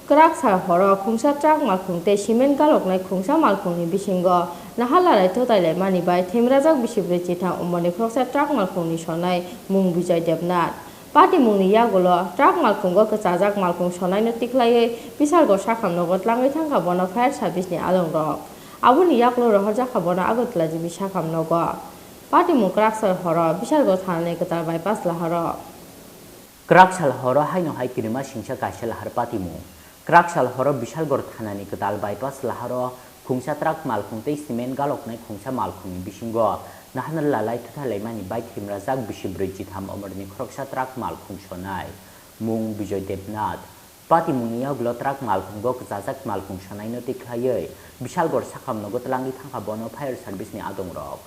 Kraksal Horo Khorang Malkhungte Simen Galoknai Khorsa Malkhungni Bisingo Nahalalai Totailai Manibai Thwimwrajak Bisibri Chitham Umoni Khorang Malkhungni Sonai Mung Bijay Debnat Patimungo Yagulo Trak Malkhungo Khachajak Malkhung Sonai no Tiklai Bisalgo Sakhamnogo Tlangai Thangkhabono Fire Service ni Alongrok Aboni Yaklo Lahar Khabona Agotla Jibi Sakhamnogo Patimungo Kraksal Horo Bisalgo Thanai Katar Bypass Lahar Kraksal Horo Haino Hai Kirimasingsa Kaisa Lahar Patimungo Kraksal Horo Bisalgor Thanani Katal Bypass Lahar Khungsa Trak Malkhungte Simen Galoknai Khungsa Malkhungni Bisingo Nahanal Lalai Tuthalai Mani Bai Thwimwrajak Bisibri Chitham Umoni Khorang Trak Malkhung Sonai Mung Bijay Debnat Patimungo Yagulo Trak Malkhungo Khachajak Malkhung Sonai no Tiklai Bisalgor Sakhamnogo Tlangai Thangkhabono Fire Service ni Adongrok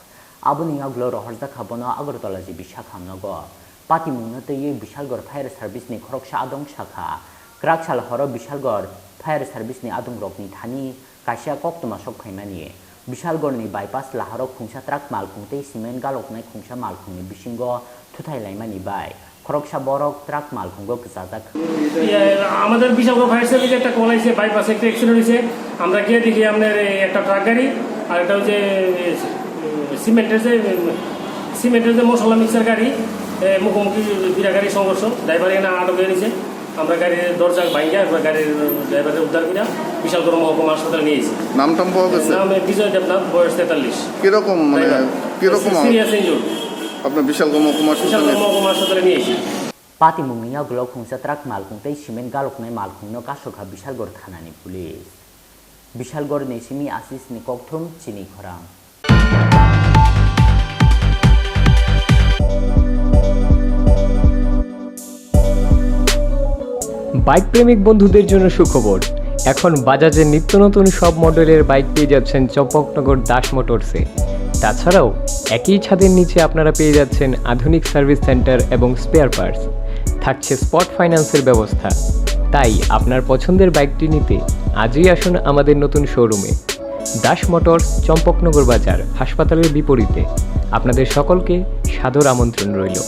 Aboni Yagulo Rohorjak Khabono Agortala Jibi Sakhamnogo Patimungo Tei Bisalgor Fire Service ni Khorang Adong Sakha Kraksal Horo Bisalgor Fire Service ni Adongrok ni Thani Kaisa Koktoma Sokphaimani Bisalgor ni Bypass Lahar Khungsa Trak Malkhungte Simen Galoknai Khungsa Malkhungni Bisingo Thuthai Mani Bai Khorang Borok Trak Malkhungo Khachajak আমাদের Bishalgarh fire সার্ভিসে একটা call আছে বাইপাসে একটা accident হয়েছে আমরা গিয়ে দেখি আপনার একটা ট্রাক গাড়ি আর একটা হচ্ছে সিমেন্টের যে মশলা মিক্সার গাড়ি মুখোমুখি দুইটা গাড়ি সংঘর্ষ ড্রাইভার এখানে আটক হয়ে নিয়েছে আমরা গাড়ির দরজা ভাঙিয়া গাড়ির ড্রাইভারের উদ্ধার করে বিশালগড় মহকুমা হাসপাতালে নিয়েছি নামটাম পাওয়া গেছে নাম বিজয় দেবনাথ বয়স 43 কিরকম কিরকম সিরিয়াস ইনজুরি আপনার বিশালগড় মহকুমা হাসপাতালে নিয়েছি Patimungo Yagulo Khungsa Trak Malkhungte Simen Galoknai Malkhungno Kasokha Bisalgor Thanani Police Bisalgor ni Simi Asis ni Kokthum Chini Khorang bike প্রেমিক বন্ধুদের জন্য সুখবর এখন বাজাজের নিত্য নতুন সব মডেলের বাইক পেয়ে যাচ্ছেন চম্পকনগর দাস মোটরসে তাছাড়াও একই ছাদের নিচে আপনারা পেয়ে যাচ্ছেন আধুনিক সার্ভিস সেন্টার এবং স্পেয়ার পার্টস থাকছে স্পট ফাইন্যান্সের ব্যবস্থা তাই আপনার পছন্দের বাইকটি নিতে আজই আসুন আমাদের নতুন শোরুমে দাস মোটরস চম্পকনগর বাজার হাসপাতালের বিপরীতে আপনাদের সকলকে সাদর আমন্ত্রণ রইল